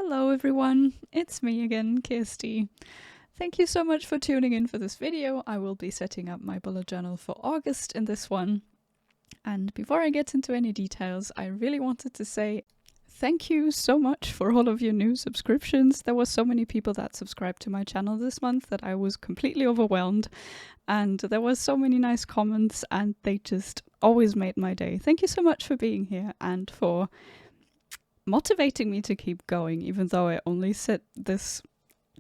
Hello everyone, it's me again, Kirsty. Thank you so much for tuning in for this video. I will be setting up my bullet journal for August in this one. And before I get into any details, I really wanted to say thank you so much for all of your new subscriptions. There were so many people that subscribed to my channel this month that I was completely overwhelmed. And there were so many nice comments and they just always made my day. Thank you so much for being here and for motivating me to keep going, even though I only set this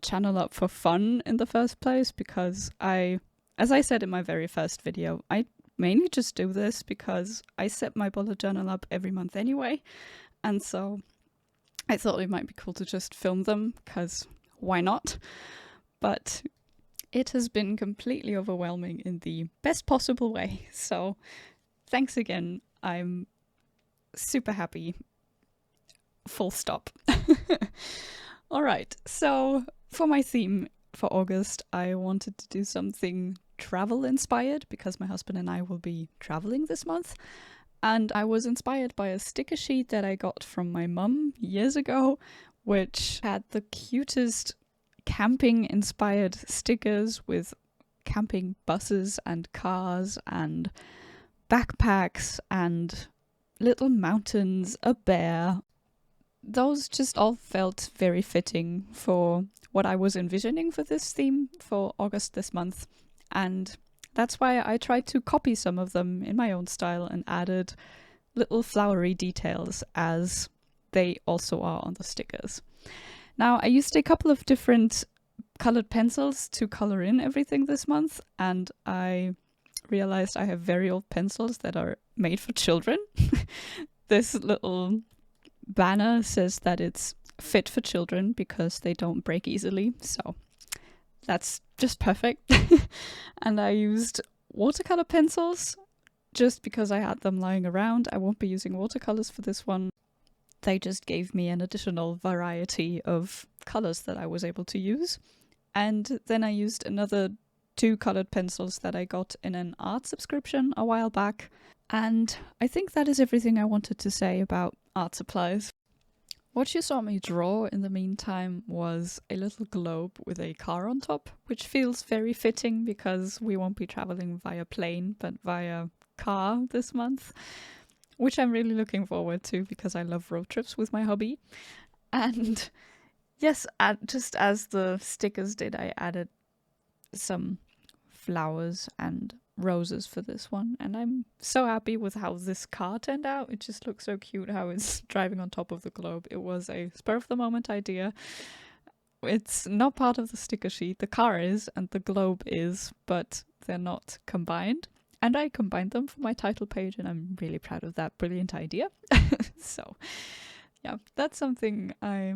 channel up for fun in the first place, because as I said in my very first video, I mainly just do this because I set my bullet journal up every month anyway, and so I thought it might be cool to just film them, because why not? But it has been completely overwhelming in the best possible way, so thanks again. I'm super happy. Full stop. Alright, so for my theme for August, I wanted to do something travel inspired because my husband and I will be traveling this month. And I was inspired by a sticker sheet that I got from my mum years ago, which had the cutest camping inspired stickers with camping buses and cars and backpacks and little mountains, a bear. Those just all felt very fitting for what I was envisioning for this theme for August this month, and that's why I tried to copy some of them in my own style and added little flowery details as they also are on the stickers. Now, I used a couple of different colored pencils to color in everything this month, and I realized I have very old pencils that are made for children. This little banner says that it's fit for children because they don't break easily, so that's just perfect. And I used watercolor pencils just because I had them lying around. I won't be using watercolors for this one. They just gave me an additional variety of colors that I was able to use. And then I used another 2 colored pencils that I got in an art subscription a while back. And I think that is everything I wanted to say about art supplies. What you saw me draw in the meantime was a little globe with a car on top, which feels very fitting because we won't be traveling via plane but via car this month, which I'm really looking forward to because I love road trips with my hubby. And yes, just as the stickers did, I added some flowers and roses for this one, and I'm so happy with how this car turned out. It just looks so cute how it's driving on top of the globe. It was a spur of the moment idea. It's not part of the sticker sheet. The car is and the globe is, but they're not combined, and I combined them for my title page, and I'm really proud of that brilliant idea. So yeah, that's something I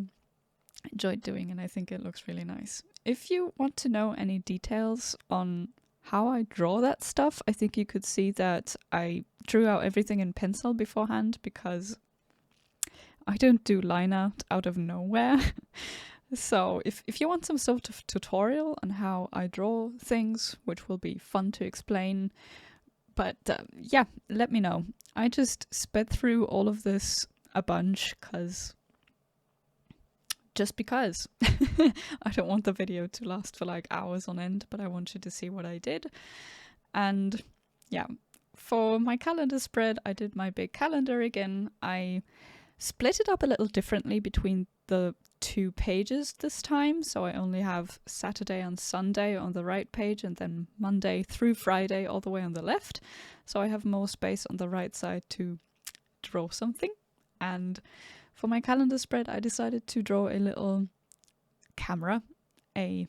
enjoyed doing, and I think it looks really nice. If you want to know any details on how I draw that stuff, I think you could see that I drew out everything in pencil beforehand because I don't do line art out of nowhere. So if you want some sort of tutorial on how I draw things, which will be fun to explain, but yeah, let me know. I just sped through all of this a bunch just because. I don't want the video to last for like hours on end, but I want you to see what I did. And yeah, for my calendar spread, I did my big calendar again. I split it up a little differently between the 2 pages this time, so I only have Saturday and Sunday on the right page and then Monday through Friday all the way on the left, so I have more space on the right side to draw something. And for my calendar spread, I decided to draw a little camera, a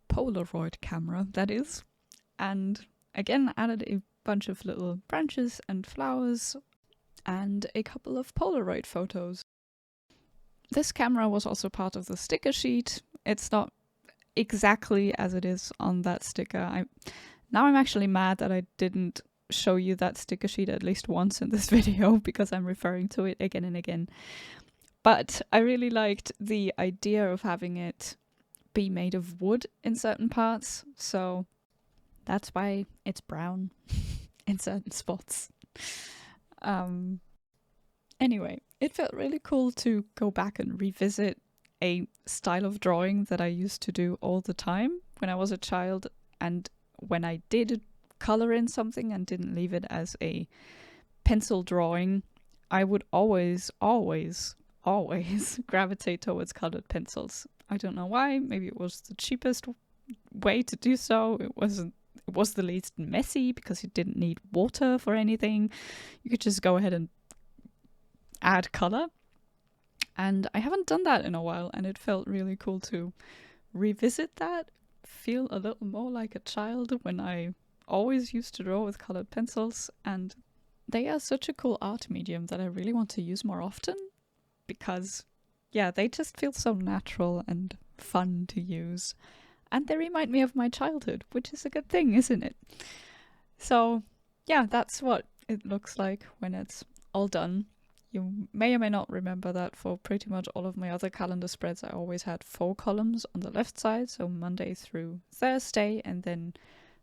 Polaroid camera, that is. And again, added a bunch of little branches and flowers and a couple of Polaroid photos. This camera was also part of the sticker sheet. It's not exactly as it is on that sticker. Now I'm actually mad that I didn't show you that sticker sheet at least once in this video because I'm referring to it again and again. But I really liked the idea of having it be made of wood in certain parts, so that's why it's brown in certain spots. Anyway, it felt really cool to go back and revisit a style of drawing that I used to do all the time when I was a child, and when I did color in something and didn't leave it as a pencil drawing, I would always gravitate towards colored pencils. I don't know why. Maybe it was the cheapest way to do so. It was the least messy because you didn't need water for anything. You could just go ahead and add color. And I haven't done that in a while, and it felt really cool to revisit that, feel a little more like a child when I always used to draw with colored pencils. And they are such a cool art medium that I really want to use more often, because yeah, they just feel so natural and fun to use. And they remind me of my childhood, which is a good thing, isn't it? So yeah, that's what it looks like when it's all done. You may or may not remember that for pretty much all of my other calendar spreads, I always had 4 columns on the left side, so Monday through Thursday, and then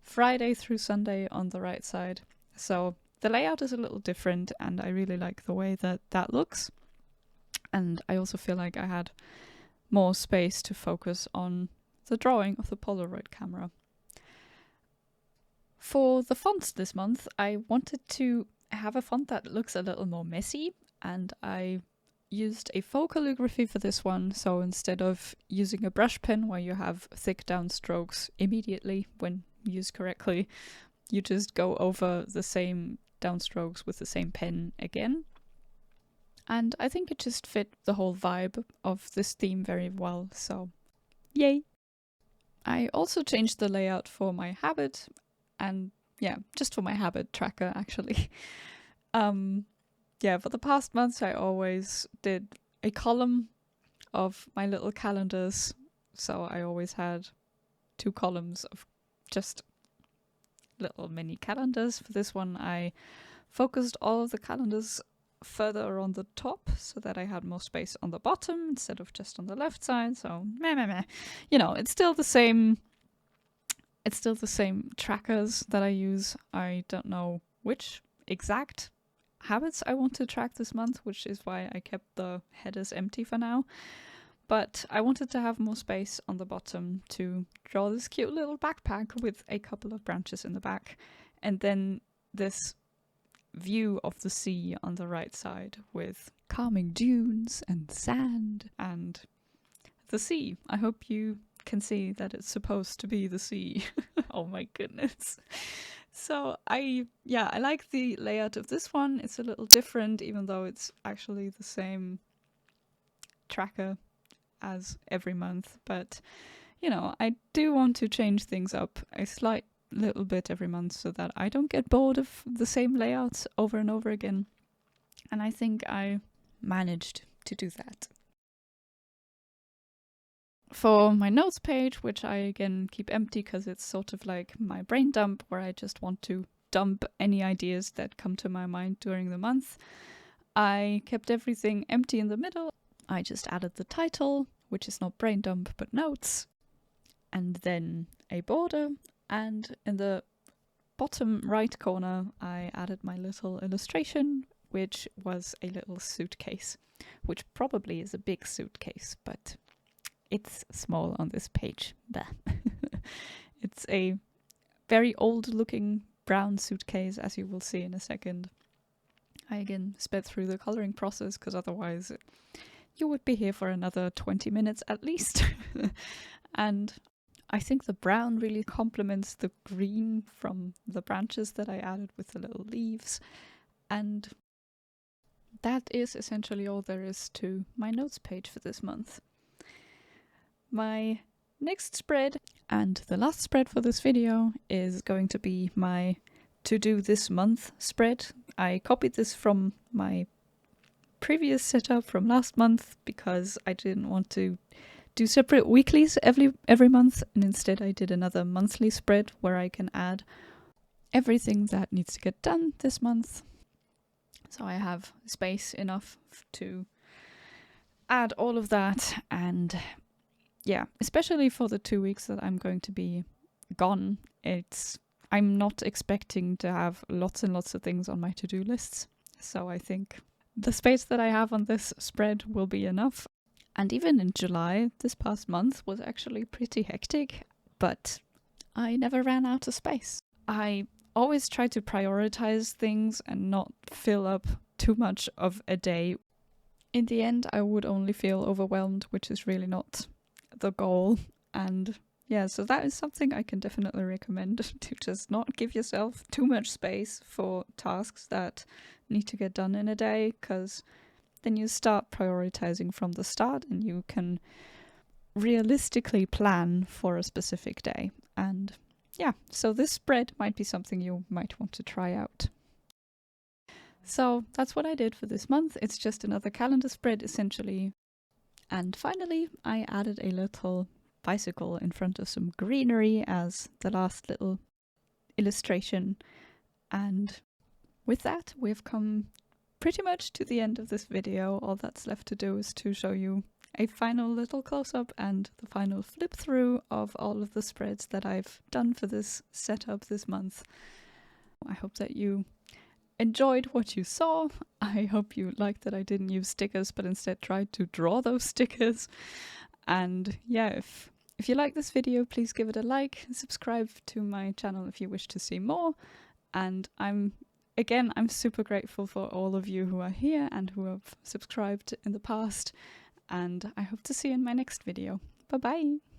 Friday through Sunday on the right side. So the layout is a little different, and I really like the way that that looks. And I also feel like I had more space to focus on the drawing of the Polaroid camera. For the fonts this month, I wanted to have a font that looks a little more messy, and I used a faux calligraphy for this one. So instead of using a brush pen where you have thick downstrokes immediately when used correctly, you just go over the same downstrokes with the same pen again. And I think it just fit the whole vibe of this theme very well, so yay! I also changed the layout for my habit, and yeah, just for my habit tracker actually. Yeah, for the past months I always did a column of my little calendars, so I always had 2 columns of just little mini calendars. For this one I focused all of the calendars further on the top so that I had more space on the bottom instead of just on the left side. So you know, it's still the same trackers that I use. I don't know which exact habits I want to track this month, which is why I kept the headers empty for now. But I wanted to have more space on the bottom to draw this cute little backpack with a couple of branches in the back, and then this view of the sea on the right side with calming dunes and sand and the sea. I hope you can see that it's supposed to be the sea. Oh my goodness. So I like the layout of this one. It's a little different, even though it's actually the same tracker as every month. But, you know, I do want to change things up a slight little bit every month so that I don't get bored of the same layouts over and over again. And I think I managed to do that. For my notes page, which I again keep empty because it's sort of like my brain dump where I just want to dump any ideas that come to my mind during the month, I kept everything empty in the middle. I just added the title, which is not brain dump but notes, and then a border, and in the bottom right corner I added my little illustration, which was a little suitcase, which probably is a big suitcase, but it's small on this page. It's a very old looking brown suitcase, as you will see in a second. I again sped through the coloring process because otherwise you would be here for another 20 minutes at least. And I think the brown really complements the green from the branches that I added with the little leaves. And that is essentially all there is to my notes page for this month. My next spread, and the last spread for this video, is going to be my to do this month spread. I copied this from my previous setup from last month because I didn't want to do separate weeklies every month, and instead I did another monthly spread where I can add everything that needs to get done this month. So I have space enough to add all of that, and yeah, especially for the 2 weeks that I'm going to be gone, I'm not expecting to have lots and lots of things on my to-do lists. So I think the space that I have on this spread will be enough. And even in July, this past month was actually pretty hectic, but I never ran out of space. I always try to prioritize things and not fill up too much of a day. In the end, I would only feel overwhelmed, which is really not the goal. And yeah, so that is something I can definitely recommend, to just not give yourself too much space for tasks that need to get done in a day, because then you start prioritizing from the start and you can realistically plan for a specific day. And yeah, so this spread might be something you might want to try out. So that's what I did for this month. It's just another calendar spread essentially. And finally, I added a little bicycle in front of some greenery as the last little illustration. And with that, we've come pretty much to the end of this video. All that's left to do is to show you a final little close-up and the final flip through of all of the spreads that I've done for this setup this month. I hope that you enjoyed what you saw. I hope you liked that I didn't use stickers but instead tried to draw those stickers. And yeah, if you like this video, please give it a like and subscribe to my channel if you wish to see more. And I'm super grateful for all of you who are here and who have subscribed in the past. And I hope to see you in my next video. Bye bye!